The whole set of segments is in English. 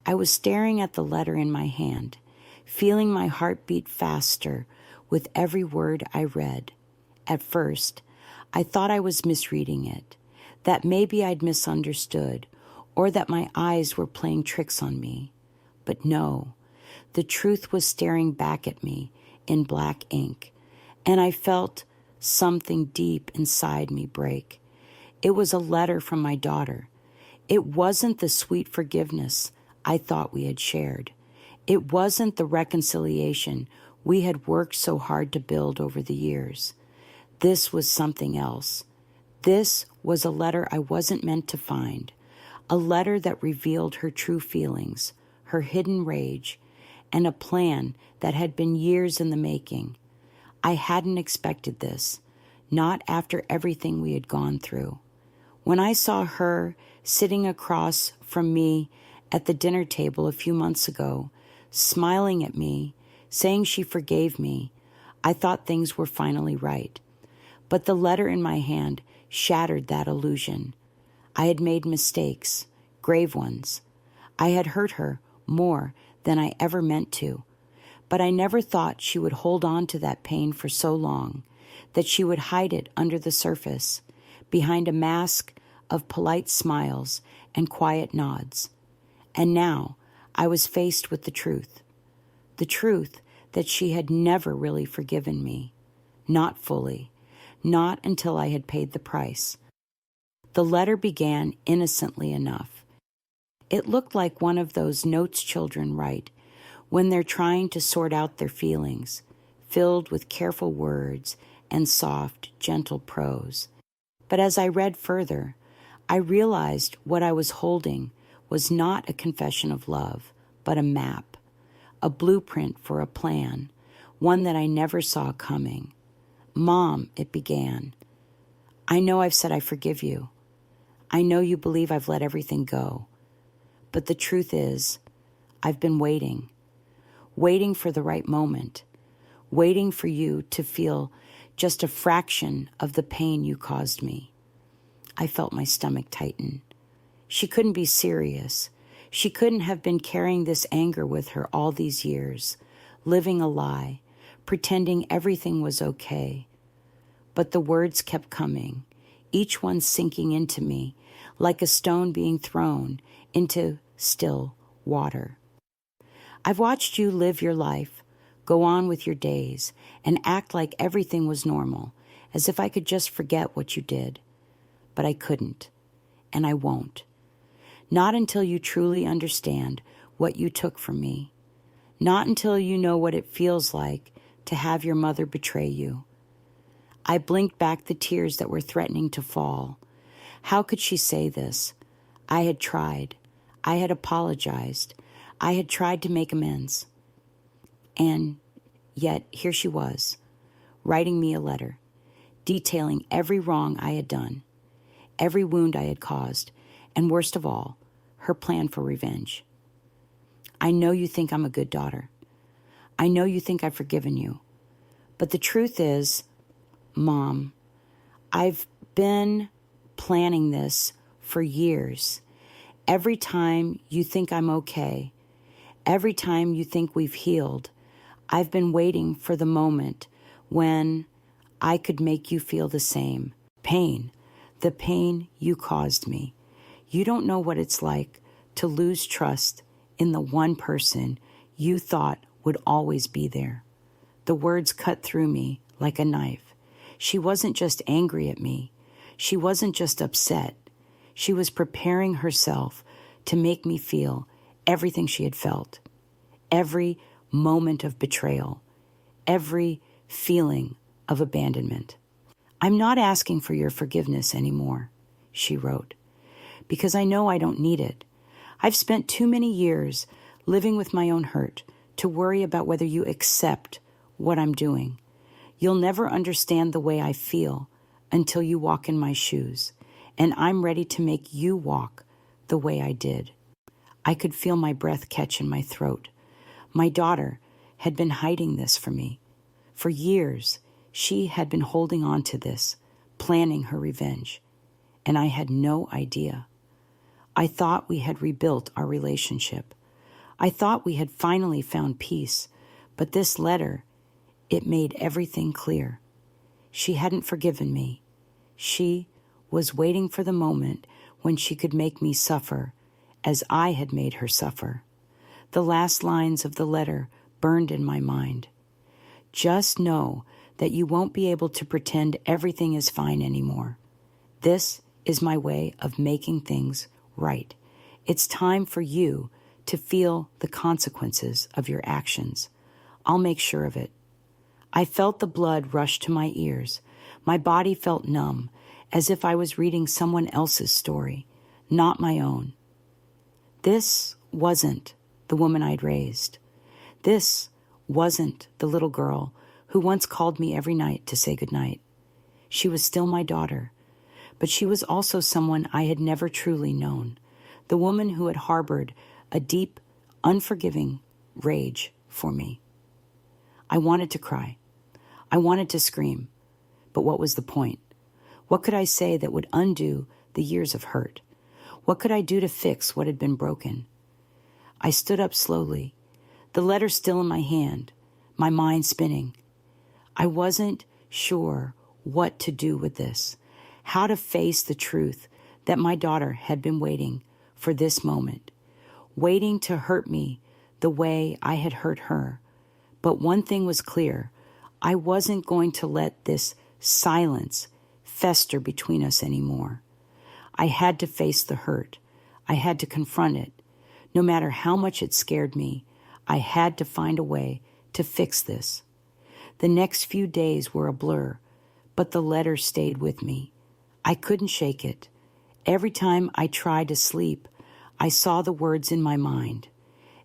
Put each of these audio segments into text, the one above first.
I was staring at the letter in my hand, feeling my heart beat faster with every word I read. At first, I thought I was misreading it, that maybe I'd misunderstood, or that my eyes were playing tricks on me. But no, the truth was staring back at me in black ink, and I felt something deep inside me break. It was a letter from my daughter. It wasn't the sweet forgiveness I thought we had shared. It wasn't the reconciliation we had worked so hard to build over the years. This was something else. This was a letter I wasn't meant to find, a letter that revealed her true feelings, her hidden rage, and a plan that had been years in the making. I hadn't expected this, not after everything we had gone through. When I saw her sitting across from me at the dinner table a few months ago, smiling at me, saying she forgave me, I thought things were finally right. But the letter in my hand shattered that illusion. I had made mistakes, grave ones. I had hurt her more than I ever meant to. But I never thought she would hold on to that pain for so long, that she would hide it under the surface, behind a mask of polite smiles and quiet nods. And now I was faced with the truth that she had never really forgiven me, not fully, not until I had paid the price. The letter began innocently enough. It looked like one of those notes children write when they're trying to sort out their feelings, filled with careful words and soft, gentle prose. But as I read further, I realized what I was holding was not a confession of love, but a map, a blueprint for a plan, one that I never saw coming. "Mom," it began, "I know I've said I forgive you. I know you believe I've let everything go. But the truth is, I've been waiting for the right moment, waiting for you to feel just a fraction of the pain you caused me." I felt my stomach tighten. She couldn't be serious. She couldn't have been carrying this anger with her all these years, living a lie, pretending everything was okay. But the words kept coming, each one sinking into me like a stone being thrown into still water. "I've watched you live your life, go on with your days, and act like everything was normal, as if I could just forget what you did. But I couldn't, and I won't. Not until you truly understand what you took from me. Not until you know what it feels like to have your mother betray you." I blinked back the tears that were threatening to fall. How could she say this? I had tried. I had apologized. I had tried to make amends. And yet here she was, writing me a letter, detailing every wrong I had done, every wound I had caused, and worst of all, her plan for revenge. "I know you think I'm a good daughter. I know you think I've forgiven you. But the truth is, Mom, I've been planning this for years. Every time you think I'm okay, every time you think we've healed, I've been waiting for the moment when I could make you feel the same. Pain, the pain you caused me. You don't know what it's like to lose trust in the one person you thought would always be there." The words cut through me like a knife. She wasn't just angry at me. She wasn't just upset. She was preparing herself to make me feel everything she had felt, every moment of betrayal, every feeling of abandonment. "I'm not asking for your forgiveness anymore," she wrote, "because I know I don't need it. I've spent too many years living with my own hurt to worry about whether you accept what I'm doing. You'll never understand the way I feel until you walk in my shoes, and I'm ready to make you walk the way I did." I could feel my breath catch in my throat. My daughter had been hiding this from me. For years, she had been holding on to this, planning her revenge, and I had no idea. I thought we had rebuilt our relationship, I thought we had finally found peace, but this letter, it made everything clear. She hadn't forgiven me. She was waiting for the moment when she could make me suffer as I had made her suffer. The last lines of the letter burned in my mind. Just know that you won't be able to pretend everything is fine anymore. This is my way of making things right. It's time for you to feel the consequences of your actions. I'll make sure of it. I felt the blood rush to my ears. My body felt numb, as if I was reading someone else's story, not my own. This wasn't the woman I'd raised. This wasn't the little girl who once called me every night to say goodnight. She was still my daughter, but she was also someone I had never truly known, the woman who had harbored a deep, unforgiving rage for me. I wanted to cry. I wanted to scream. But what was the point? What could I say that would undo the years of hurt? What could I do to fix what had been broken? I stood up slowly, the letter still in my hand, my mind spinning. I wasn't sure what to do with this, how to face the truth that my daughter had been waiting for this moment, waiting to hurt me the way I had hurt her. But one thing was clear. I wasn't going to let this silence fester between us anymore. I had to face the hurt. I had to confront it. No matter how much it scared me, I had to find a way to fix this. The next few days were a blur, but the letter stayed with me. I couldn't shake it. Every time I tried to sleep, I saw the words in my mind.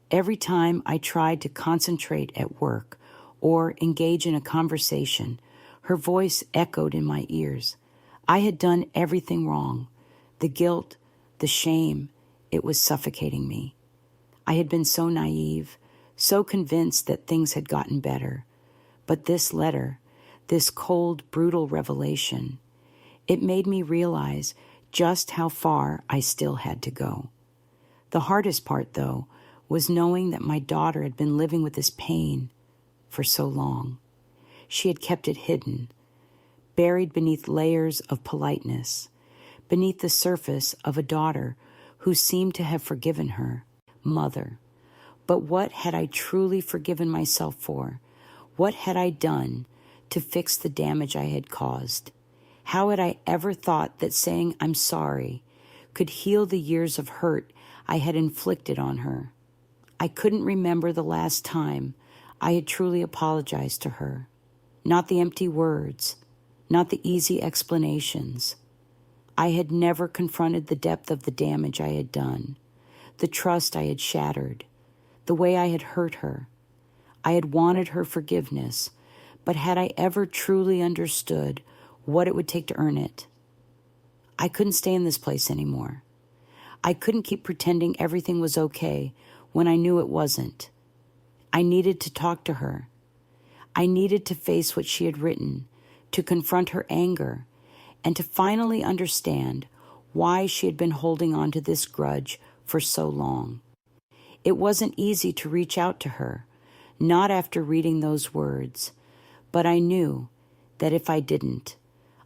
Every time I tried to concentrate at work or engage in a conversation, her voice echoed in my ears. I had done everything wrong. The guilt, the shame, it was suffocating me. I had been so naive, so convinced that things had gotten better. But this letter, this cold, brutal revelation, it made me realize just how far I still had to go. The hardest part, though, was knowing that my daughter had been living with this pain for so long. She had kept it hidden, buried beneath layers of politeness, beneath the surface of a daughter who seemed to have forgiven her, mother. But what had I truly forgiven myself for? What had I done to fix the damage I had caused? How had I ever thought that saying I'm sorry could heal the years of hurt I had inflicted on her? I couldn't remember the last time I had truly apologized to her. Not the empty words, not the easy explanations. I had never confronted the depth of the damage I had done, the trust I had shattered, the way I had hurt her. I had wanted her forgiveness, but had I ever truly understood what it would take to earn it? I couldn't stay in this place anymore. I couldn't keep pretending everything was okay when I knew it wasn't. I needed to talk to her. I needed to face what she had written, to confront her anger, and to finally understand why she had been holding on to this grudge for so long. It wasn't easy to reach out to her, not after reading those words, but I knew that if I didn't,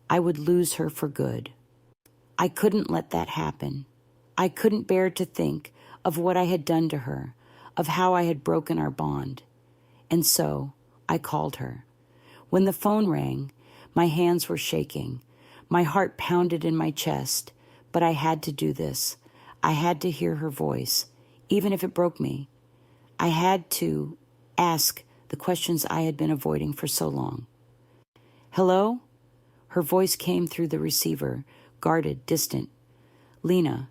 I would lose her for good. I couldn't let that happen. I couldn't bear to think of what I had done to her, of how I had broken our bond. And so I called her. When the phone rang, my hands were shaking. My heart pounded in my chest, but I had to do this. I had to hear her voice, even if it broke me. I had to ask the questions I had been avoiding for so long. Hello? Her voice came through the receiver, guarded, distant. Lena,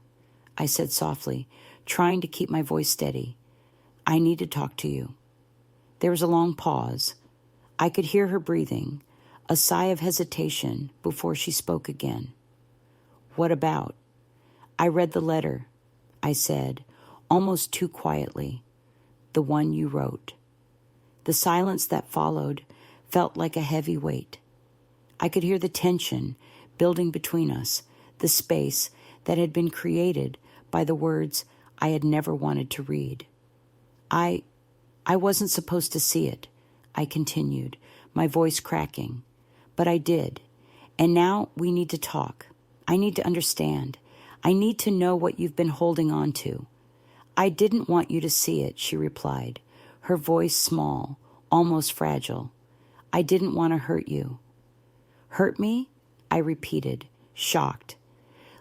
I said softly, trying to keep my voice steady. I need to talk to you. There was a long pause. I could hear her breathing, a sigh of hesitation before she spoke again. What about? I read the letter, I said, almost too quietly. The one you wrote. The silence that followed felt like a heavy weight. I could hear the tension building between us, the space that had been created by the words I had never wanted to read. I wasn't supposed to see it, I continued, my voice cracking. But I did. And now we need to talk. I need to understand. I need to know what you've been holding on to. I didn't want you to see it, she replied, her voice small, almost fragile. I didn't want to hurt you. Hurt me? I repeated, shocked.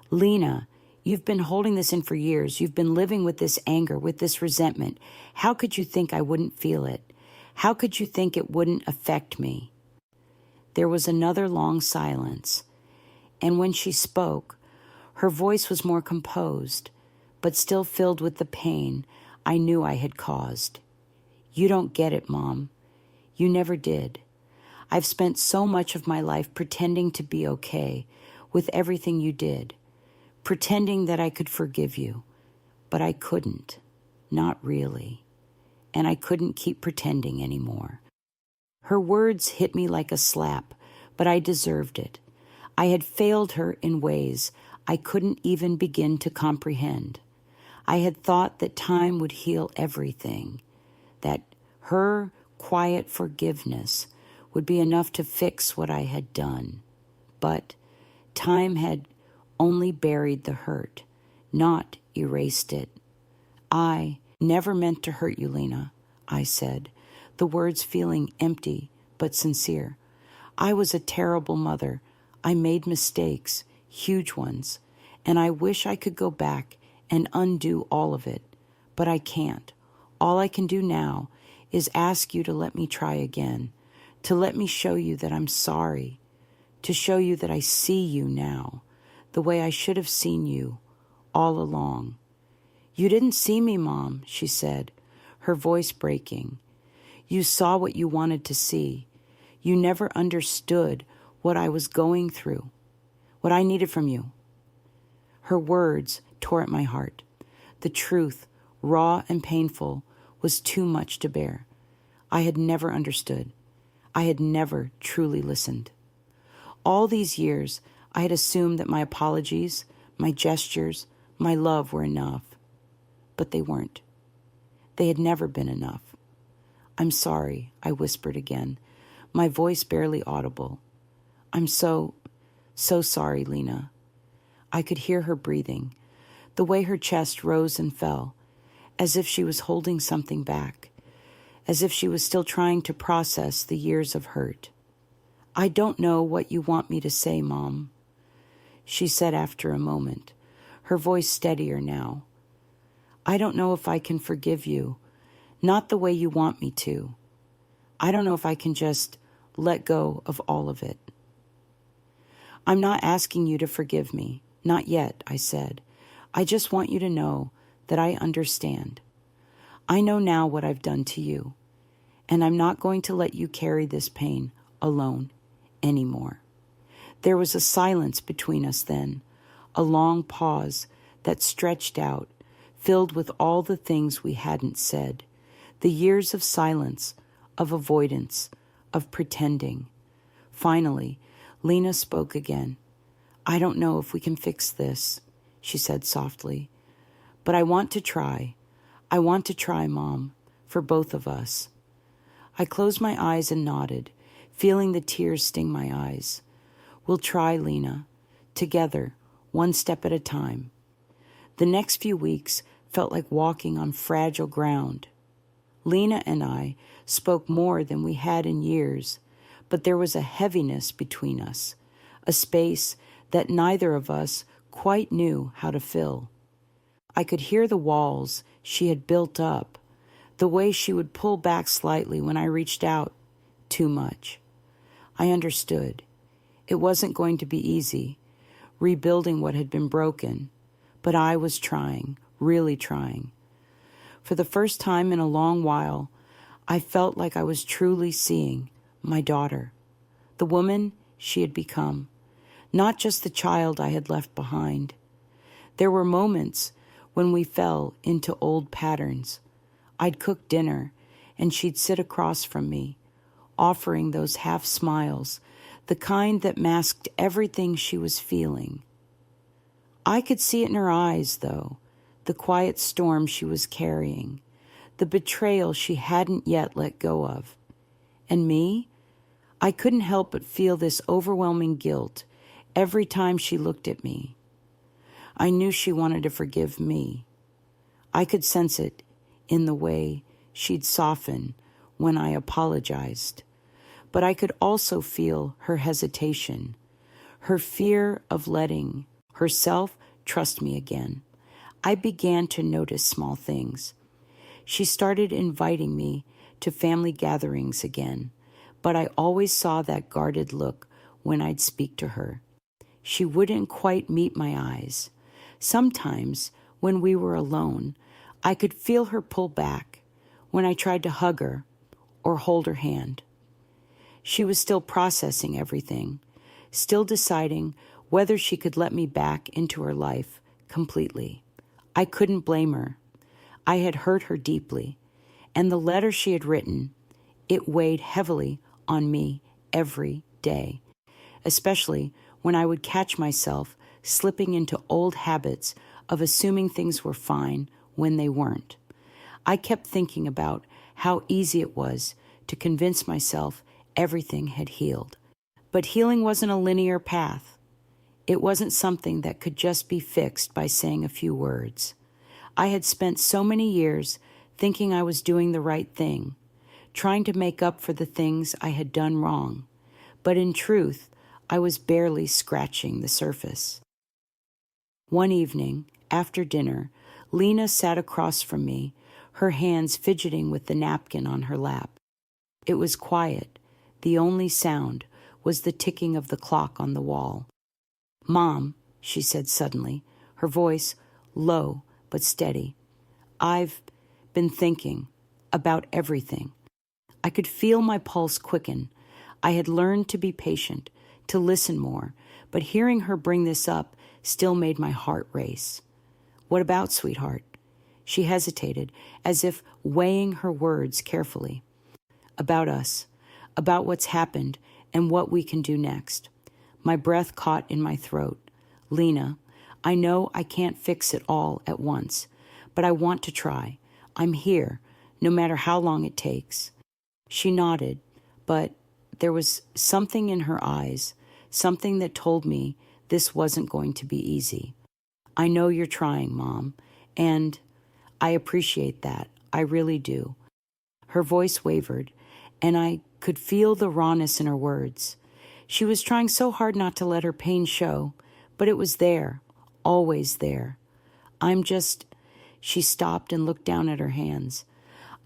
Lena, you've been holding this in for years. You've been living with this anger, with this resentment. How could you think I wouldn't feel it? How could you think it wouldn't affect me? There was another long silence, and when she spoke, her voice was more composed, but still filled with the pain I knew I had caused. You don't get it, Mom. You never did. I've spent so much of my life pretending to be okay with everything you did, pretending that I could forgive you, but I couldn't, not really, and I couldn't keep pretending anymore. Her words hit me like a slap, but I deserved it. I had failed her in ways I couldn't even begin to comprehend. I had thought that time would heal everything, that her quiet forgiveness would be enough to fix what I had done. But time had only buried the hurt, not erased it. I never meant to hurt you, Lena, I said, the words feeling empty but sincere. I was a terrible mother. I made mistakes, huge ones, and I wish I could go back and undo all of it, but I can't. All I can do now is ask you to let me try again, to let me show you that I'm sorry, to show you that I see you now, the way I should have seen you all along. You didn't see me, Mom, she said, her voice breaking. You saw what you wanted to see. You never understood what I was going through, what I needed from you. Her words tore at my heart. The truth, raw and painful, was too much to bear. I had never understood. I had never truly listened. All these years, I had assumed that my apologies, my gestures, my love were enough. But they weren't. They had never been enough. I'm sorry, I whispered again, my voice barely audible. I'm so sorry, Lena. I could hear her breathing, the way her chest rose and fell, as if she was holding something back, as if she was still trying to process the years of hurt. I don't know what you want me to say, Mom, she said after a moment, her voice steadier now. I don't know if I can forgive you, not the way you want me to. I don't know if I can just let go of all of it. I'm not asking you to forgive me, not yet, I said. I just want you to know that I understand. I know now what I've done to you, and I'm not going to let you carry this pain alone anymore. There was a silence between us then, a long pause that stretched out, filled with all the things we hadn't said, the years of silence, of avoidance, of pretending. Finally, Lena spoke again. I don't know if we can fix this, she said softly, but I want to try. I want to try, Mom, for both of us. I closed my eyes and nodded, feeling the tears sting my eyes. We'll try, Lena, together, one step at a time. The next few weeks felt like walking on fragile ground. Lena and I spoke more than we had in years, but there was a heaviness between us, a space that neither of us quite knew how to fill. I could hear the walls she had built up, the way she would pull back slightly when I reached out too much. I understood. It wasn't going to be easy, rebuilding what had been broken, but I was trying, really trying. For the first time in a long while, I felt like I was truly seeing my daughter, the woman she had become, not just the child I had left behind. There were moments when we fell into old patterns. I'd cook dinner, and she'd sit across from me, offering those half smiles, the kind that masked everything she was feeling. I could see it in her eyes, though, the quiet storm she was carrying, the betrayal she hadn't yet let go of. And me? I couldn't help but feel this overwhelming guilt every time she looked at me. I knew she wanted to forgive me. I could sense it in the way she'd soften when I apologized. But I could also feel her hesitation, her fear of letting herself trust me again. I began to notice small things. She started inviting me to family gatherings again, but I always saw that guarded look when I'd speak to her. She wouldn't quite meet my eyes. Sometimes, when we were alone, I could feel her pull back when I tried to hug her or hold her hand. She was still processing everything, still deciding whether she could let me back into her life completely. I couldn't blame her. I had hurt her deeply, and the letter she had written, it weighed heavily on me every day, especially when I would catch myself slipping into old habits of assuming things were fine when they weren't. I kept thinking about how easy it was to convince myself everything had healed. But healing wasn't a linear path. It wasn't something that could just be fixed by saying a few words. I had spent so many years thinking I was doing the right thing, trying to make up for the things I had done wrong. But in truth, I was barely scratching the surface. One evening, after dinner, Lena sat across from me, her hands fidgeting with the napkin on her lap. It was quiet. The only sound was the ticking of the clock on the wall. "Mom," she said suddenly, her voice low but steady, "I've been thinking about everything." I could feel my pulse quicken. I had learned to be patient, to listen more, but hearing her bring this up still made my heart race. "What about, sweetheart?" She hesitated, as if weighing her words carefully. "About us, about what's happened and what we can do next." My breath caught in my throat. "Lena, I know I can't fix it all at once, but I want to try. I'm here, no matter how long it takes." She nodded, but there was something in her eyes, something that told me this wasn't going to be easy. "I know you're trying, Mom, and I appreciate that. I really do." Her voice wavered, and I could feel the rawness in her words. She was trying so hard not to let her pain show, but it was there, always there. She stopped and looked down at her hands.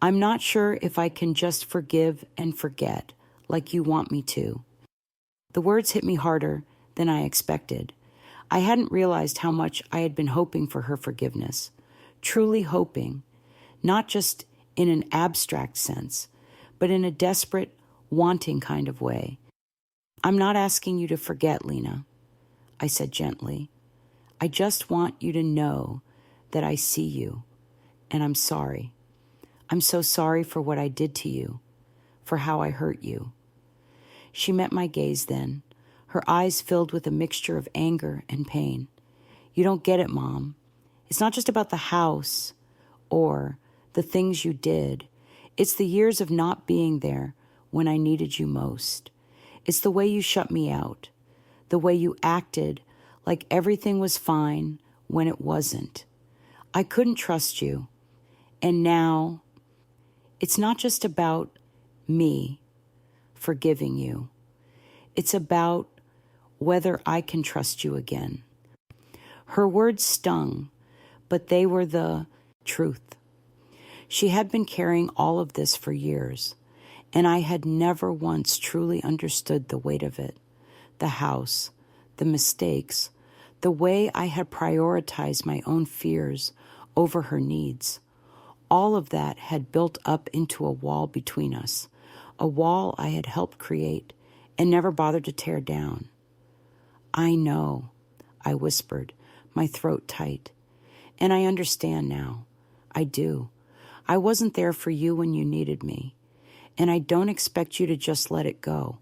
"I'm not sure if I can just forgive and forget, like you want me to." The words hit me harder than I expected. I hadn't realized how much I had been hoping for her forgiveness, truly hoping, not just in an abstract sense, but in a desperate, wanting kind of way. "I'm not asking you to forget, Lena," I said gently. "I just want you to know that I see you, and I'm sorry. I'm so sorry for what I did to you, for how I hurt you." She met my gaze then, her eyes filled with a mixture of anger and pain. "You don't get it, Mom. It's not just about the house or the things you did. It's the years of not being there when I needed you most. It's the way you shut me out, the way you acted like everything was fine when it wasn't. I couldn't trust you. And now, it's not just about me forgiving you. It's about whether I can trust you again." Her words stung, but they were the truth. She had been carrying all of this for years, and I had never once truly understood the weight of it. The house, the mistakes, the way I had prioritized my own fears over her needs. All of that had built up into a wall between us, a wall I had helped create and never bothered to tear down. "I know," I whispered, my throat tight. "And I understand now. I do. I wasn't there for you when you needed me. And I don't expect you to just let it go.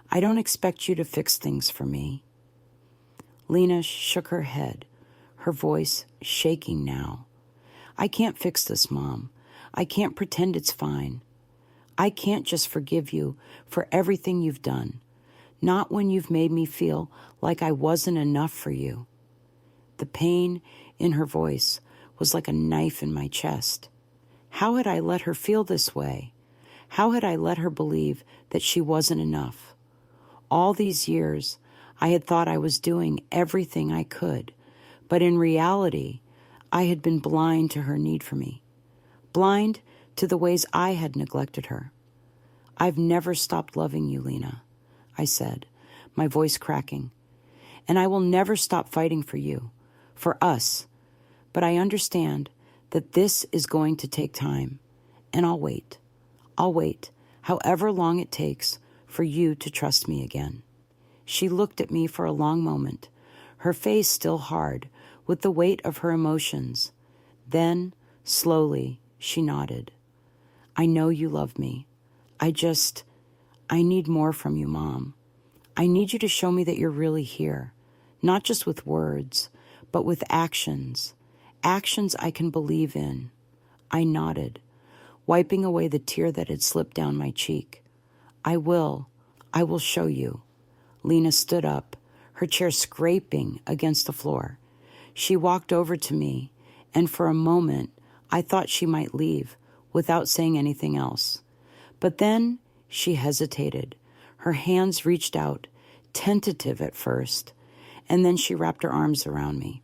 I don't expect you to fix things for me." Lena shook her head, her voice shaking now. "I can't fix this, Mom. I can't pretend it's fine. I can't just forgive you for everything you've done, not when you've made me feel like I wasn't enough for you." The pain in her voice was like a knife in my chest. How had I let her feel this way? How had I let her believe that she wasn't enough? All these years, I had thought I was doing everything I could, but in reality, I had been blind to her need for me, blind to the ways I had neglected her. "I've never stopped loving you, Lena," I said, my voice cracking, "and I will never stop fighting for you, for us, but I understand that this is going to take time, and I'll wait. I'll wait, however long it takes for you to trust me again." She looked at me for a long moment, her face still hard with the weight of her emotions. Then, slowly, she nodded. "I know you love me. I need more from you, Mom. I need you to show me that you're really here, not just with words, but with actions. Actions I can believe in." I nodded, wiping away the tear that had slipped down my cheek. I will show you." Lena stood up, her chair scraping against the floor. She walked over to me, and for a moment, I thought she might leave without saying anything else. But then she hesitated. Her hands reached out, tentative at first, and then she wrapped her arms around me.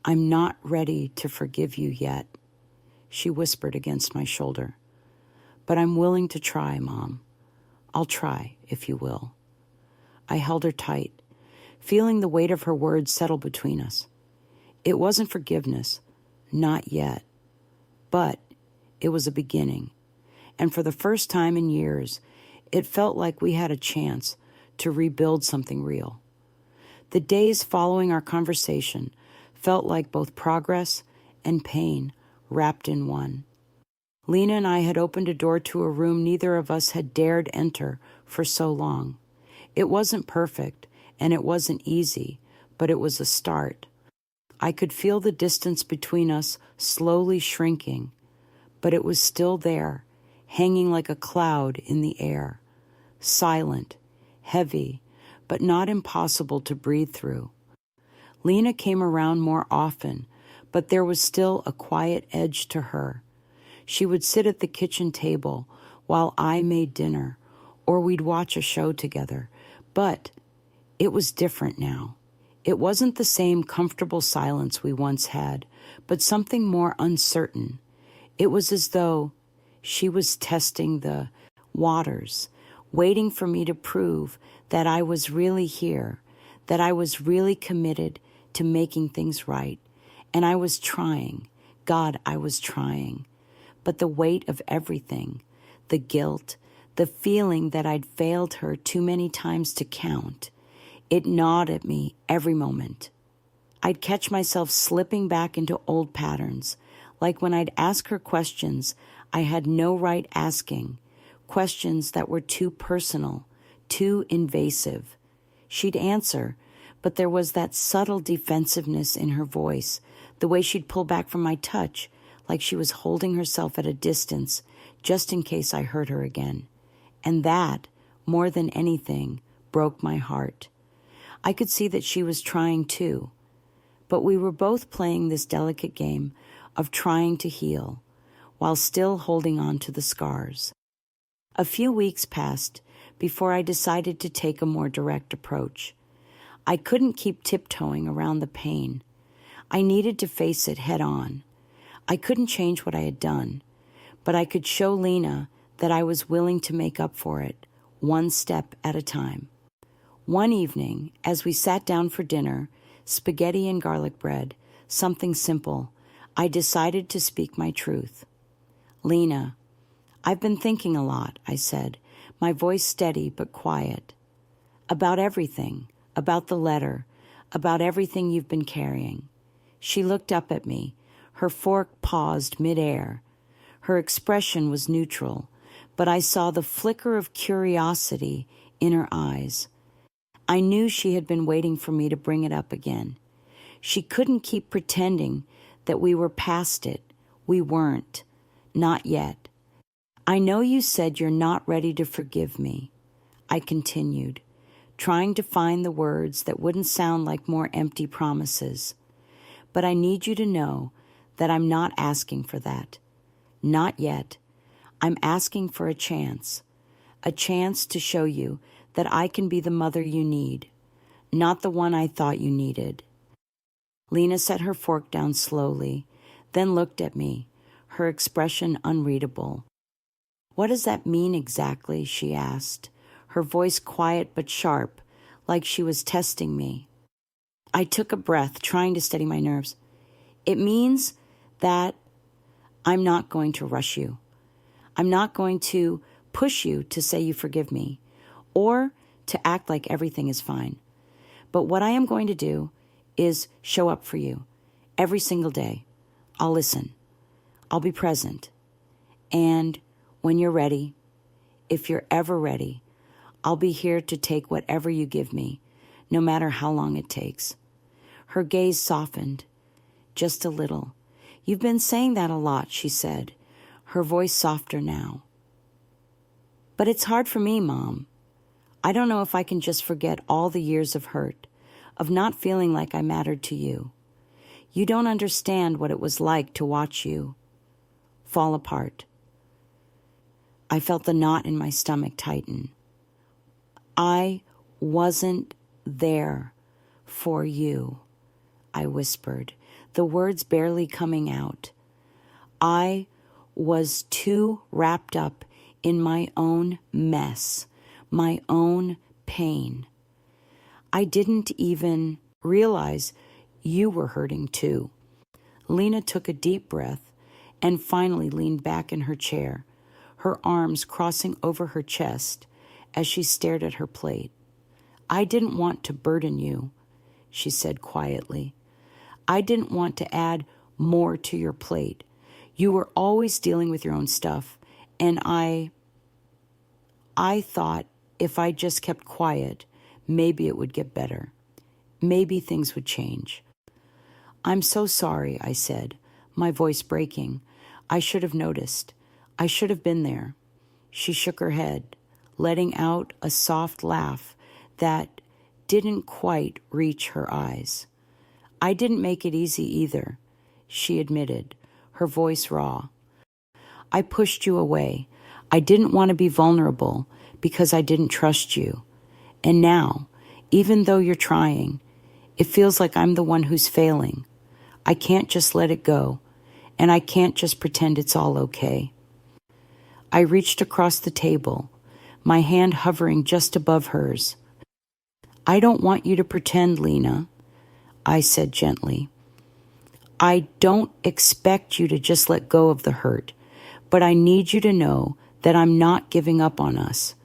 "I'm not ready to forgive you yet," she whispered against my shoulder. "But I'm willing to try, Mom. I'll try, if you will." I held her tight, feeling the weight of her words settle between us. It wasn't forgiveness, not yet, but it was a beginning. And for the first time in years, it felt like we had a chance to rebuild something real. The days following our conversation felt like both progress and pain wrapped in one. Lena and I had opened a door to a room neither of us had dared enter for so long. It wasn't perfect, and it wasn't easy, but it was a start. I could feel the distance between us slowly shrinking, but it was still there, hanging like a cloud in the air, silent, heavy, but not impossible to breathe through. Lena came around more often, but there was still a quiet edge to her. She would sit at the kitchen table while I made dinner, or we'd watch a show together, but it was different now. It wasn't the same comfortable silence we once had, but something more uncertain. It was as though she was testing the waters, waiting for me to prove that I was really here, that I was really committed to making things right. And I was trying. God, I was trying. But the weight of everything, the guilt, the feeling that I'd failed her too many times to count, it gnawed at me every moment. I'd catch myself slipping back into old patterns, like when I'd ask her questions I had no right asking, questions that were too personal, too invasive. She'd answer, but there was that subtle defensiveness in her voice, the way she'd pull back from my touch, like she was holding herself at a distance, just in case I hurt her again. And that, more than anything, broke my heart. I could see that she was trying too, but we were both playing this delicate game of trying to heal, while still holding on to the scars. A few weeks passed before I decided to take a more direct approach. I couldn't keep tiptoeing around the pain. I needed to face it head on. I couldn't change what I had done, but I could show Lena that I was willing to make up for it, one step at a time. One evening, as we sat down for dinner, spaghetti and garlic bread, something simple, I decided to speak my truth. "Lena, I've been thinking a lot," I said, my voice steady but quiet. "About everything, about the letter, about everything you've been carrying." She looked up at me, her fork paused midair. Her expression was neutral, but I saw the flicker of curiosity in her eyes. I knew she had been waiting for me to bring it up again. She couldn't keep pretending that we were past it. We weren't. Not yet. I know you said you're not ready to forgive me, I continued, trying to find the words that wouldn't sound like more empty promises. But I need you to know that I'm not asking for that. Not yet. I'm asking for a chance to show you that I can be the mother you need, not the one I thought you needed. Lena set her fork down slowly, then looked at me, her expression unreadable. What does that mean exactly? She asked, her voice quiet but sharp, like she was testing me. I took a breath, trying to steady my nerves. It means that I'm not going to rush you. I'm not going to push you to say you forgive me or to act like everything is fine. But what I am going to do is show up for you every single day. I'll listen. I'll be present. And when you're ready, if you're ever ready, I'll be here to take whatever you give me, no matter how long it takes. Her gaze softened, just a little. You've been saying that a lot, she said, her voice softer now. But it's hard for me, Mom. I don't know if I can just forget all the years of hurt, of not feeling like I mattered to you. You don't understand what it was like to watch you fall apart. I felt the knot in my stomach tighten. I wasn't there for you, I whispered, the words barely coming out. I was too wrapped up in my own mess, my own pain. I didn't even realize you were hurting too. Lena took a deep breath and finally leaned back in her chair, her arms crossing over her chest as she stared at her plate. I didn't want to burden you, she said quietly. I didn't want to add more to your plate. You were always dealing with your own stuff, and I thought if I just kept quiet, maybe it would get better. Maybe things would change. I'm so sorry, I said, my voice breaking. I should have noticed. I should have been there. She shook her head, letting out a soft laugh that didn't quite reach her eyes. I didn't make it easy either, she admitted, her voice raw. I pushed you away. I didn't want to be vulnerable because I didn't trust you. And now, even though you're trying, it feels like I'm the one who's failing. I can't just let it go, and I can't just pretend it's all okay. I reached across the table, my hand hovering just above hers. I don't want you to pretend, Lena, I said gently. I don't expect you to just let go of the hurt, but I need you to know that I'm not giving up on us.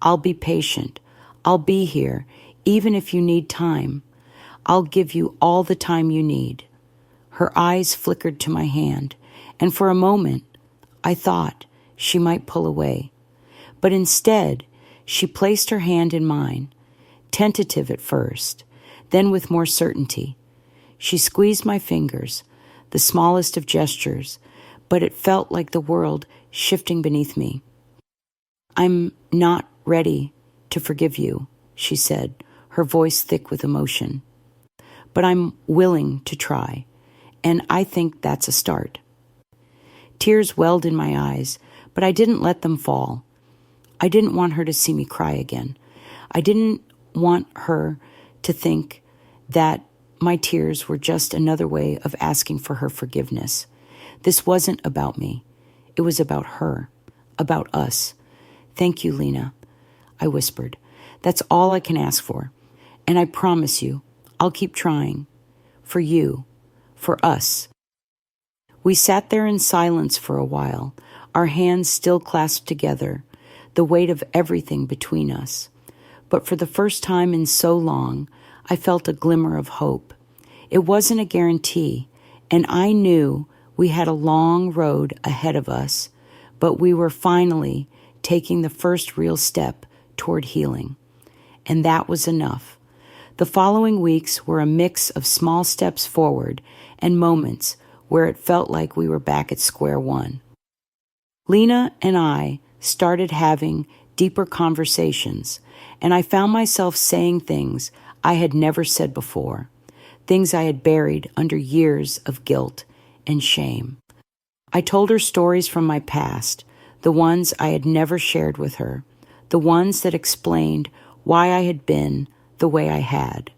I'll be patient. I'll be here, even if you need time. I'll give you all the time you need. Her eyes flickered to my hand, and for a moment, I thought she might pull away. But instead, she placed her hand in mine, tentative at first, then with more certainty. She squeezed my fingers, the smallest of gestures, but it felt like the world shifting beneath me. I'm not ready to forgive you, she said, her voice thick with emotion. But I'm willing to try, and I think that's a start. Tears welled in my eyes, but I didn't let them fall. I didn't want her to see me cry again. I didn't want her to think that my tears were just another way of asking for her forgiveness. This wasn't about me. It was about her, about us. Thank you, Lena, I whispered. That's all I can ask for. And I promise you, I'll keep trying. For you, for us. We sat there in silence for a while, our hands still clasped together, the weight of everything between us. But for the first time in so long, I felt a glimmer of hope. It wasn't a guarantee, and I knew we had a long road ahead of us, but we were finally taking the first real step toward healing. And that was enough. The following weeks were a mix of small steps forward and moments where it felt like we were back at square one. Lena and I started having deeper conversations, and I found myself saying things I had never said before, things I had buried under years of guilt and shame. I told her stories from my past, the ones I had never shared with her, the ones that explained why I had been the way I had.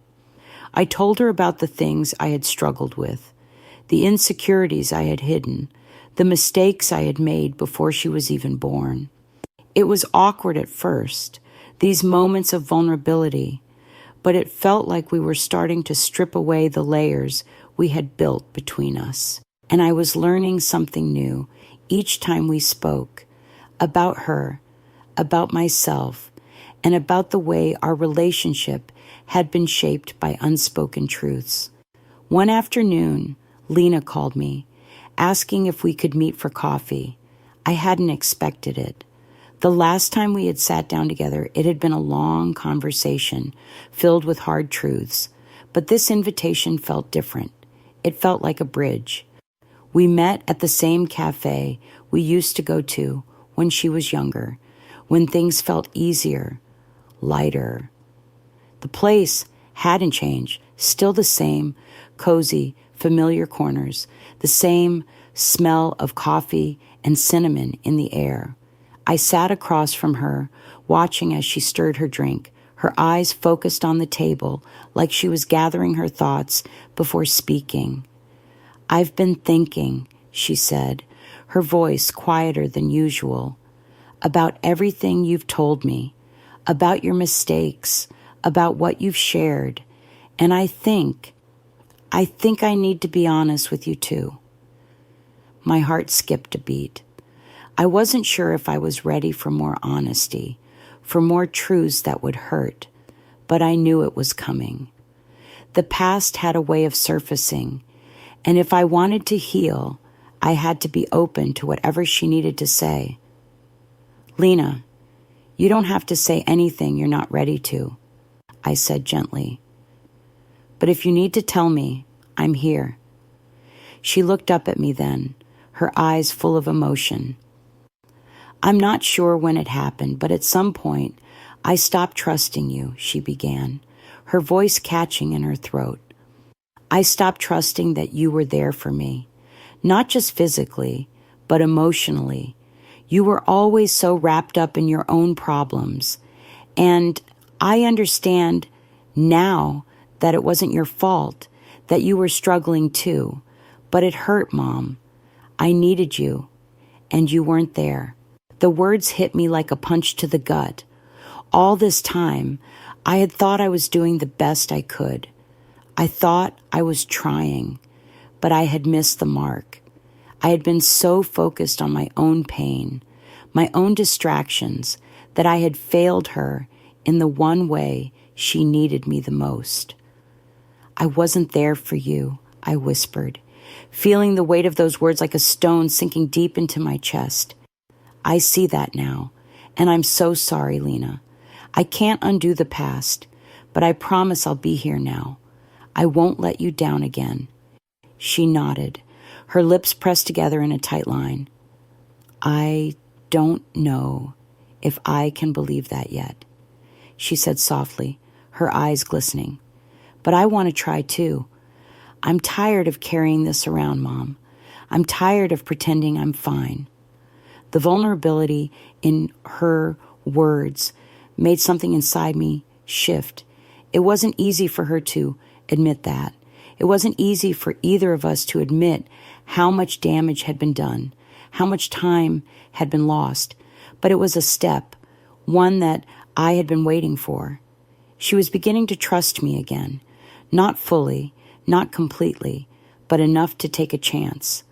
I told her about the things I had struggled with, the insecurities I had hidden, the mistakes I had made before she was even born. It was awkward at first, these moments of vulnerability, but it felt like we were starting to strip away the layers we had built between us. And I was learning something new each time we spoke, about her, about myself, and about the way our relationship had been shaped by unspoken truths. One afternoon, Lena called me, asking if we could meet for coffee. I hadn't expected it. The last time we had sat down together, it had been a long conversation filled with hard truths, but this invitation felt different. It felt like a bridge. We met at the same cafe we used to go to when she was younger, when things felt easier, lighter. The place hadn't changed, still the same cozy, familiar corners, the same smell of coffee and cinnamon in the air. I sat across from her, watching as she stirred her drink, her eyes focused on the table like she was gathering her thoughts before speaking. "I've been thinking," she said, her voice quieter than usual, "about everything you've told me, about your mistakes, about what you've shared, and I think I need to be honest with you too." My heart skipped a beat. I wasn't sure if I was ready for more honesty, for more truths that would hurt, but I knew it was coming. The past had a way of surfacing, and if I wanted to heal, I had to be open to whatever she needed to say. "Lena, you don't have to say anything you're not ready to," I said gently. "But if you need to tell me, I'm here." She looked up at me then, her eyes full of emotion. "I'm not sure when it happened, but at some point, I stopped trusting you," she began, her voice catching in her throat. "I stopped trusting that you were there for me, not just physically, but emotionally. You were always so wrapped up in your own problems, and I understand now that it wasn't your fault, that you were struggling too, but it hurt, Mom. I needed you, and you weren't there." The words hit me like a punch to the gut. All this time, I had thought I was doing the best I could. I thought I was trying, but I had missed the mark. I had been so focused on my own pain, my own distractions, that I had failed her in the one way she needed me the most. "I wasn't there for you," I whispered, feeling the weight of those words like a stone sinking deep into my chest. "I see that now, and I'm so sorry, Lena. I can't undo the past, but I promise I'll be here now. I won't let you down again." She nodded, her lips pressed together in a tight line. "I don't know if I can believe that yet," she said softly, her eyes glistening. "But I want to try too. I'm tired of carrying this around, Mom. I'm tired of pretending I'm fine." The vulnerability in her words made something inside me shift. It wasn't easy for her to admit that. It wasn't easy for either of us to admit how much damage had been done, how much time had been lost. But it was a step, one that I had been waiting for. She was beginning to trust me again, not fully, not completely, but enough to take a chance.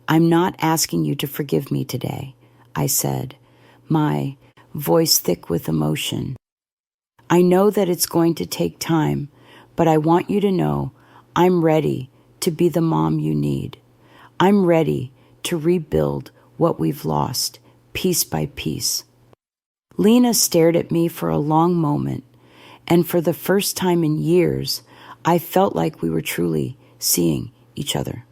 "I'm not asking you to forgive me today," I said, my voice thick with emotion. "I know that it's going to take time, but I want you to know I'm ready to be the mom you need. I'm ready to rebuild what we've lost, piece by piece." Lena stared at me for a long moment, and for the first time in years, I felt like we were truly seeing each other.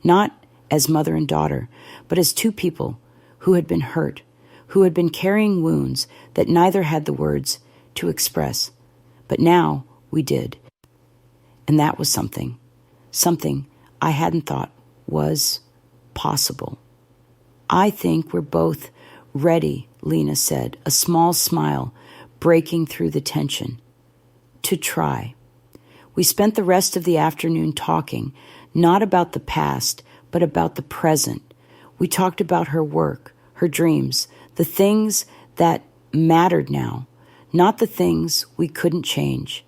Not as mother and daughter, but as two people who had been hurt, who had been carrying wounds that neither had the words to express. But now we did. And that was something I hadn't thought was possible. I think we're both ready, Lena said, a small smile breaking through the tension. To try. We spent the rest of the afternoon talking, not about the past, but about the present. We talked about her work, her dreams, the things that mattered now, not the things we couldn't change.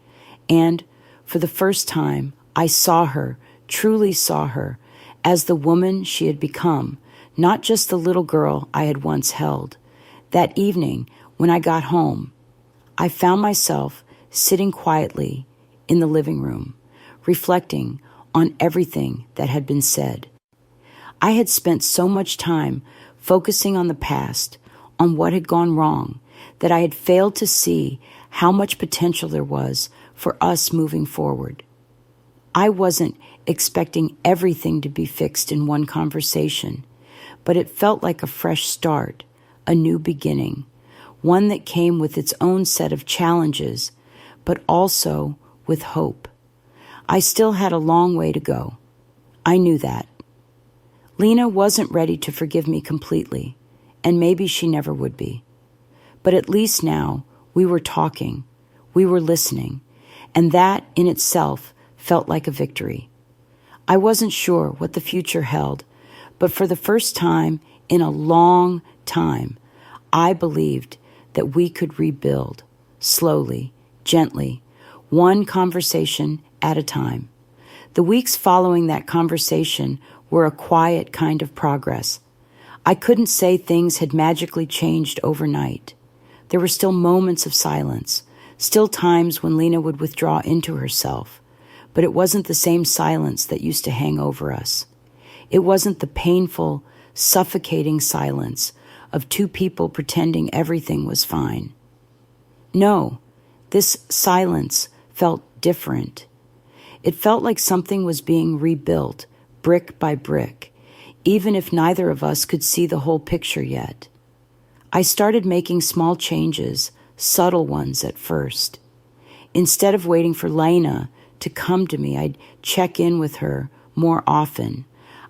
And for the first time, I saw her, truly saw her, as the woman she had become, not just the little girl I had once held. That evening, when I got home, I found myself sitting quietly in the living room, reflecting on everything that had been said. I had spent so much time focusing on the past, on what had gone wrong, that I had failed to see how much potential there was for us moving forward. I wasn't expecting everything to be fixed in one conversation, but it felt like a fresh start, a new beginning, one that came with its own set of challenges, but also with hope. I still had a long way to go. I knew that. Lena wasn't ready to forgive me completely, and maybe she never would be. But at least now we were talking, we were listening, and that in itself felt like a victory. I wasn't sure what the future held, but for the first time in a long time, I believed that we could rebuild, slowly, gently, one conversation at a time. The weeks following that conversation were a quiet kind of progress. I couldn't say things had magically changed overnight. There were still moments of silence, still times when Lena would withdraw into herself, but it wasn't the same silence that used to hang over us. It wasn't the painful, suffocating silence of two people pretending everything was fine. No, this silence felt different. It felt like something was being rebuilt, brick by brick, even if neither of us could see the whole picture yet. I started making small changes, subtle ones at first. Instead of waiting for Lena to come to me, I'd check in with her more often.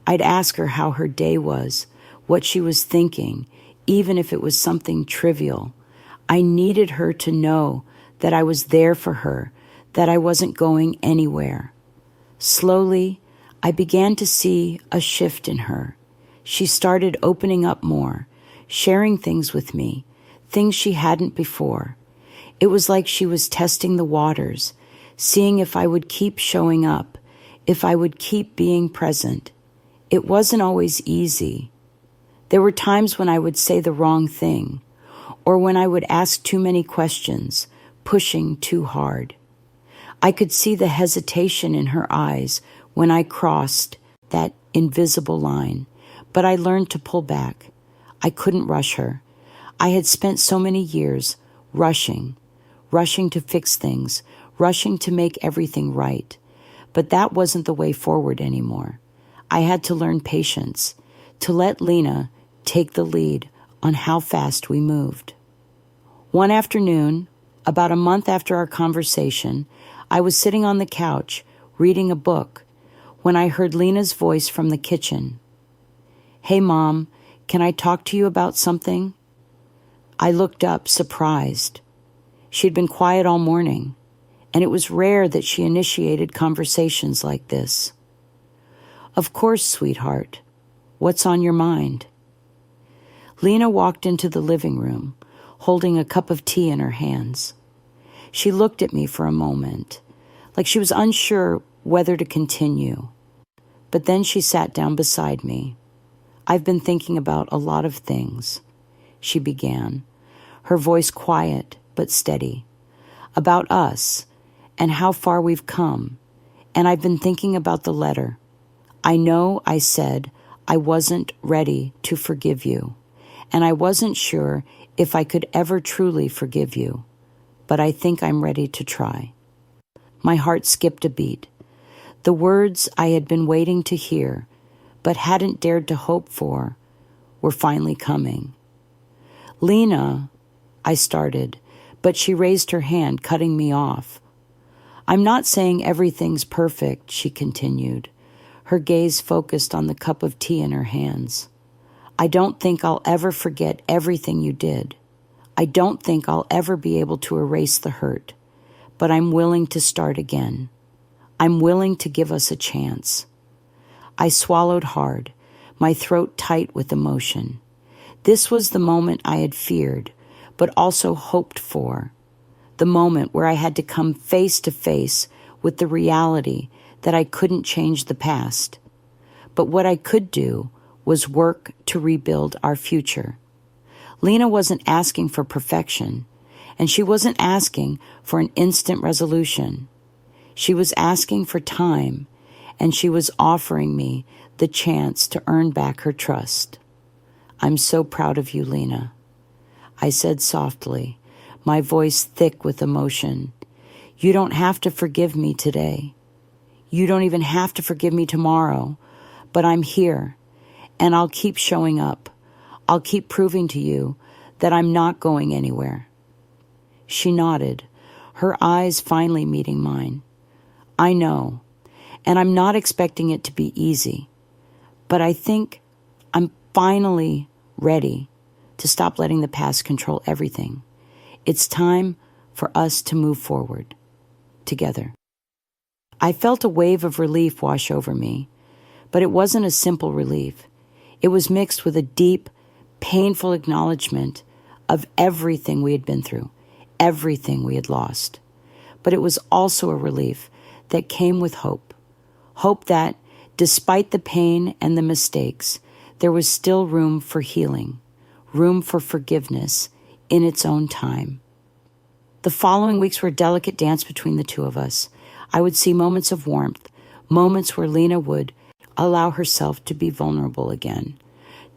I'd ask her how her day was, what she was thinking, even if it was something trivial. I needed her to know that I was there for her, that I wasn't going anywhere. Slowly, I began to see a shift in her. She started opening up more, sharing things with me, things she hadn't before. It was like she was testing the waters, seeing if I would keep showing up, if I would keep being present. It wasn't always easy. There were times when I would say the wrong thing, or when I would ask too many questions, pushing too hard. I could see the hesitation in her eyes when I crossed that invisible line, but I learned to pull back. I couldn't rush her. I had spent so many years rushing to fix things, rushing to make everything right. But that wasn't the way forward anymore. I had to learn patience, to let Lena take the lead on how fast we moved. One afternoon, about a month after our conversation, I was sitting on the couch reading a book when I heard Lena's voice from the kitchen. "Hey, Mom, can I talk to you about something?" I looked up, surprised. She'd been quiet all morning, and it was rare that she initiated conversations like this. "Of course, sweetheart. What's on your mind?" Lena walked into the living room, holding a cup of tea in her hands. She looked at me for a moment, like she was unsure whether to continue. But then she sat down beside me. "I've been thinking about a lot of things," she began, her voice quiet but steady, "about us and how far we've come, and I've been thinking about the letter. I know I said I wasn't ready to forgive you, and I wasn't sure if I could ever truly forgive you, but I think I'm ready to try." My heart skipped a beat. The words I had been waiting to hear, but hadn't dared to hope for, were finally coming. "Lena," I started, but she raised her hand, cutting me off. "I'm not saying everything's perfect," she continued, her gaze focused on the cup of tea in her hands. "I don't think I'll ever forget everything you did. I don't think I'll ever be able to erase the hurt, but I'm willing to start again. I'm willing to give us a chance." I swallowed hard, my throat tight with emotion. This was the moment I had feared, but also hoped for. The moment where I had to come face to face with the reality that I couldn't change the past. But what I could do was work to rebuild our future. Lena wasn't asking for perfection, and she wasn't asking for an instant resolution. She was asking for time, and she was offering me the chance to earn back her trust. "I'm so proud of you, Lena," I said softly, my voice thick with emotion. "You don't have to forgive me today. You don't even have to forgive me tomorrow, but I'm here, and I'll keep showing up. I'll keep proving to you that I'm not going anywhere." She nodded, her eyes finally meeting mine. "I know, and I'm not expecting it to be easy, but I think I'm finally ready to stop letting the past control everything. It's time for us to move forward together." I felt a wave of relief wash over me, but it wasn't a simple relief. It was mixed with a deep, painful acknowledgement of everything we had been through, everything we had lost. But it was also a relief that came with hope. Hope that, despite the pain and the mistakes, there was still room for healing, room for forgiveness in its own time. The following weeks were a delicate dance between the two of us. I would see moments of warmth, moments where Lena would allow herself to be vulnerable again,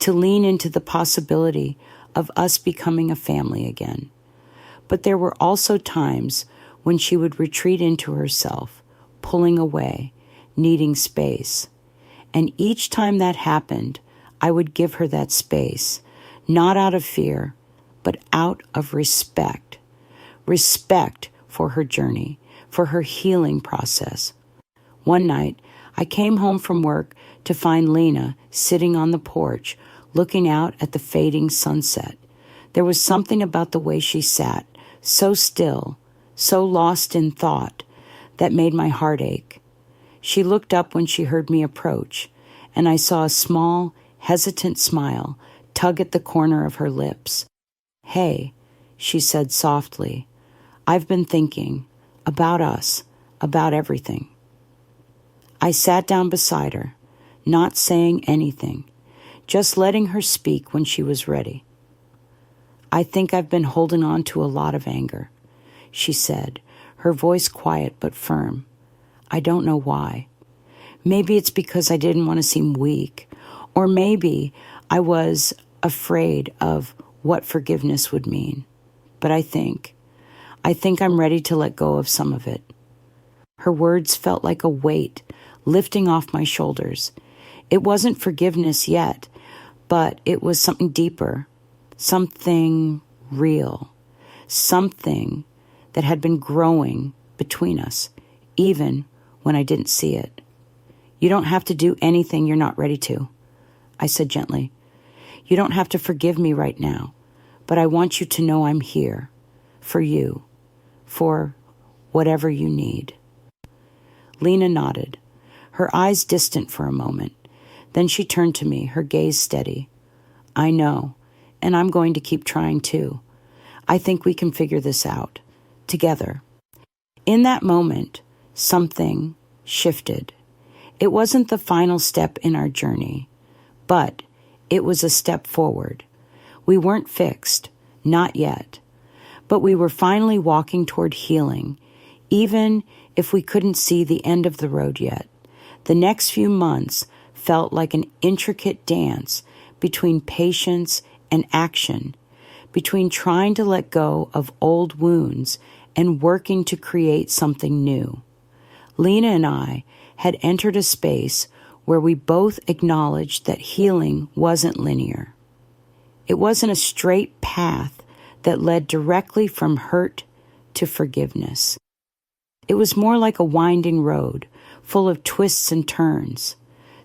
to lean into the possibility of us becoming a family again. But there were also times when she would retreat into herself, pulling away, needing space. And each time that happened, I would give her that space, not out of fear, but out of respect. Respect for her journey, for her healing process. One night, I came home from work to find Lena sitting on the porch, looking out at the fading sunset. There was something about the way she sat, so still, so lost in thought, that made my heart ache. She looked up when she heard me approach, and I saw a small, hesitant smile tug at the corner of her lips. "Hey," she said softly, "I've been thinking about us, about everything." I sat down beside her, not saying anything, just letting her speak when she was ready. "I think I've been holding on to a lot of anger," she said, her voice quiet but firm. "I don't know why. Maybe it's because I didn't want to seem weak, or maybe I was afraid of what forgiveness would mean. But I think I'm ready to let go of some of it." Her words felt like a weight lifting off my shoulders. It wasn't forgiveness yet, but it was something deeper, something real, something that had been growing between us, even when I didn't see it. "You don't have to do anything you're not ready to," I said gently. "You don't have to forgive me right now, but I want you to know I'm here, for you, for whatever you need." Lena nodded, her eyes distant for a moment. Then she turned to me, her gaze steady. "I know, and I'm going to keep trying too. I think we can figure this out, together." In that moment, something shifted. It wasn't the final step in our journey, but it was a step forward. We weren't fixed, not yet, but we were finally walking toward healing, even if we couldn't see the end of the road yet. The next few months felt like an intricate dance between patience and action, between trying to let go of old wounds and working to create something new. Lena and I had entered a space where we both acknowledged that healing wasn't linear. It wasn't a straight path that led directly from hurt to forgiveness. It was more like a winding road, full of twists and turns.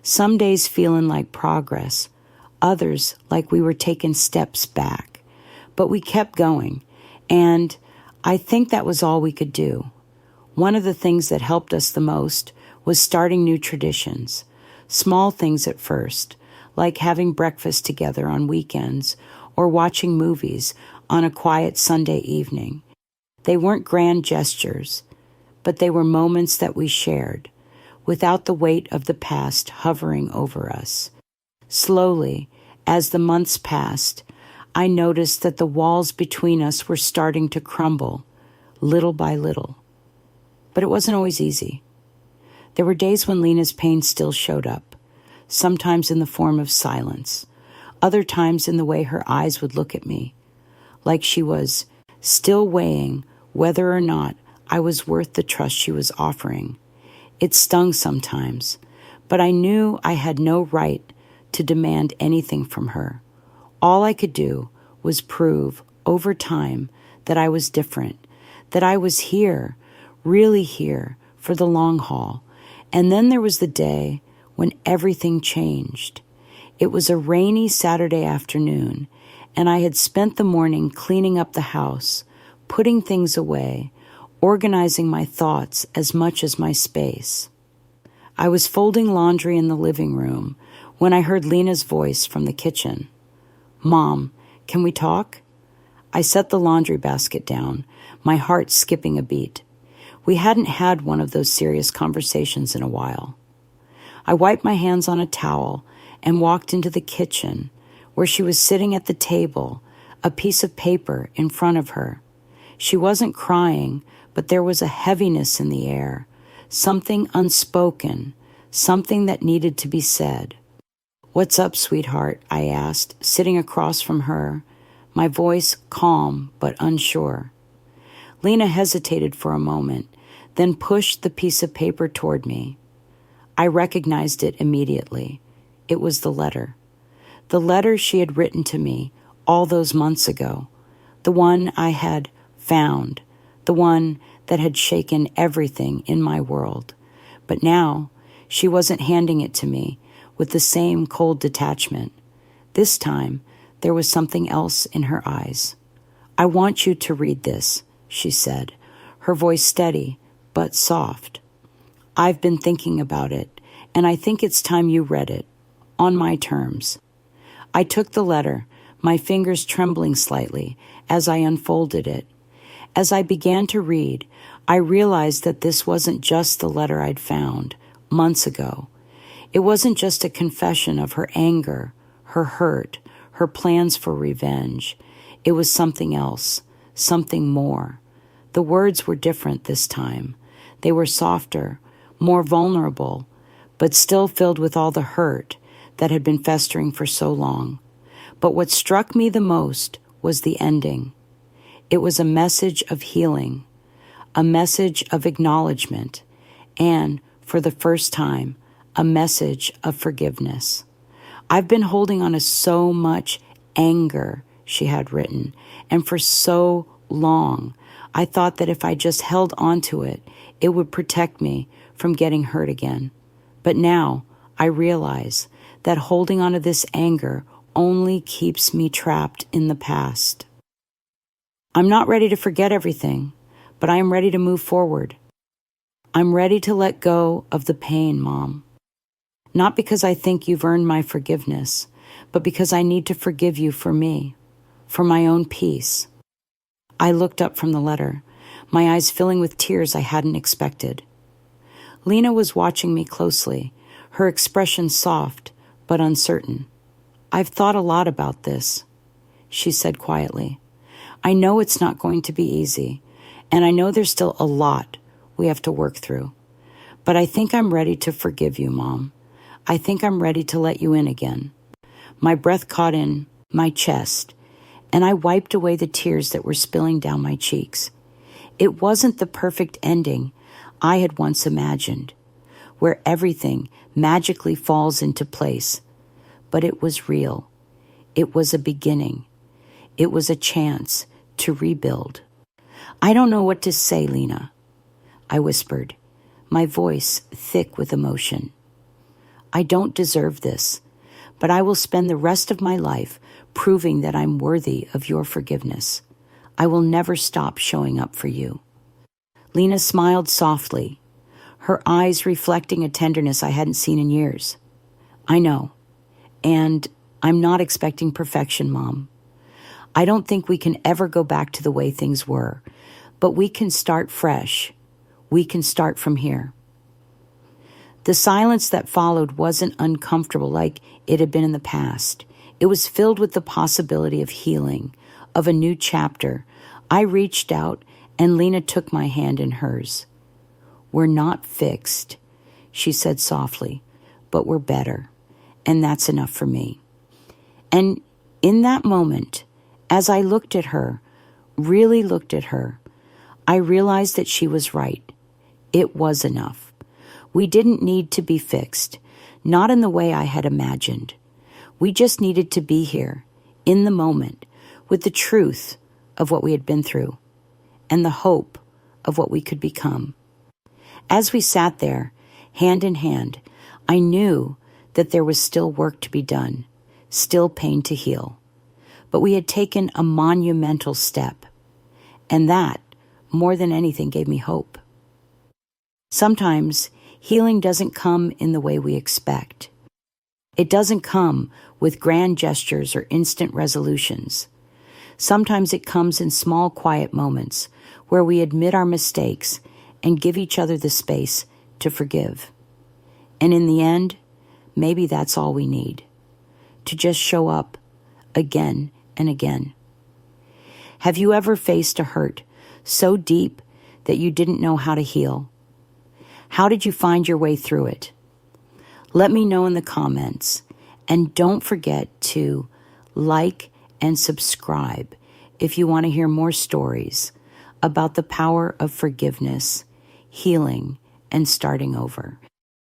Some days feeling like progress, others like we were taking steps back. But we kept going, and I think that was all we could do. One of the things that helped us the most was starting new traditions. Small things at first, like having breakfast together on weekends or watching movies on a quiet Sunday evening. They weren't grand gestures, but they were moments that we shared, without the weight of the past hovering over us. Slowly, as the months passed, I noticed that the walls between us were starting to crumble, little by little. But it wasn't always easy. There were days when Lena's pain still showed up, sometimes in the form of silence, other times in the way her eyes would look at me, like she was still weighing whether or not I was worth the trust she was offering. It stung sometimes, but I knew I had no right to demand anything from her. All I could do was prove over time that I was different, that I was here, really here, for the long haul. And then there was the day when everything changed. It was a rainy Saturday afternoon, and I had spent the morning cleaning up the house, putting things away, organizing my thoughts as much as my space. I was folding laundry in the living room when I heard Lena's voice from the kitchen. "Mom, can we talk?" I set the laundry basket down, my heart skipping a beat. We hadn't had one of those serious conversations in a while. I wiped my hands on a towel and walked into the kitchen, where she was sitting at the table, a piece of paper in front of her. She wasn't crying, but there was a heaviness in the air, something unspoken, something that needed to be said. "What's up, sweetheart?" I asked, sitting across from her, my voice calm but unsure. Lena hesitated for a moment, then pushed the piece of paper toward me. I recognized it immediately. It was the letter. The letter she had written to me all those months ago. The one I had found. The one that had shaken everything in my world. But now, she wasn't handing it to me with the same cold detachment. This time, there was something else in her eyes. "I want you to read this," she said, her voice steady but soft. "I've been thinking about it, and I think it's time you read it, on my terms." I took the letter, my fingers trembling slightly as I unfolded it. As I began to read, I realized that this wasn't just the letter I'd found months ago. It wasn't just a confession of her anger, her hurt, her plans for revenge. It was something else, something more. The words were different this time. They were softer, more vulnerable, but still filled with all the hurt that had been festering for so long. But what struck me the most was the ending. It was a message of healing, a message of acknowledgement, and, for the first time, a message of forgiveness. "I've been holding on to so much anger," she had written, "and for so long, I thought that if I just held on to it, it would protect me from getting hurt again. But now I realize that holding on to this anger only keeps me trapped in the past. I'm not ready to forget everything, but I am ready to move forward. I'm ready to let go of the pain, Mom. Not because I think you've earned my forgiveness, but because I need to forgive you for me, for my own peace." I looked up from the letter, my eyes filling with tears I hadn't expected. Lena was watching me closely, her expression soft but uncertain. "I've thought a lot about this," she said quietly. "I know it's not going to be easy, and I know there's still a lot we have to work through. But I think I'm ready to forgive you, Mom. I think I'm ready to let you in again." My breath caught in my chest, and I wiped away the tears that were spilling down my cheeks. It wasn't the perfect ending I had once imagined, where everything magically falls into place, but it was real. It was a beginning. It was a chance to rebuild. I don't know what to say, Lena, I whispered, my voice thick with emotion. I don't deserve this, but I will spend the rest of my life proving that I'm worthy of your forgiveness. I will never stop showing up for you. Lena smiled softly, her eyes reflecting a tenderness I hadn't seen in years. I know, and I'm not expecting perfection, Mom. I don't think we can ever go back to the way things were, but we can start fresh. We can start from here. The silence that followed wasn't uncomfortable like it had been in the past. It was filled with the possibility of healing, of a new chapter. I reached out and Lena took my hand in hers. We're not fixed, she said softly, but we're better. And that's enough for me. And in that moment, as I looked at her, really looked at her, I realized that she was right. It was enough. We didn't need to be fixed, not in the way I had imagined. We just needed to be here, in the moment, with the truth of what we had been through, and the hope of what we could become. As we sat there, hand in hand, I knew that there was still work to be done, still pain to heal. But we had taken a monumental step, and that, more than anything, gave me hope. Sometimes healing doesn't come in the way we expect. It doesn't come with grand gestures or instant resolutions. Sometimes it comes in small, quiet moments where we admit our mistakes and give each other the space to forgive. And in the end, maybe that's all we need, to just show up again and again. Have you ever faced a hurt so deep that you didn't know how to heal? How did you find your way through it? Let me know in the comments. And don't forget to like and subscribe if you want to hear more stories about the power of forgiveness, healing, and starting over.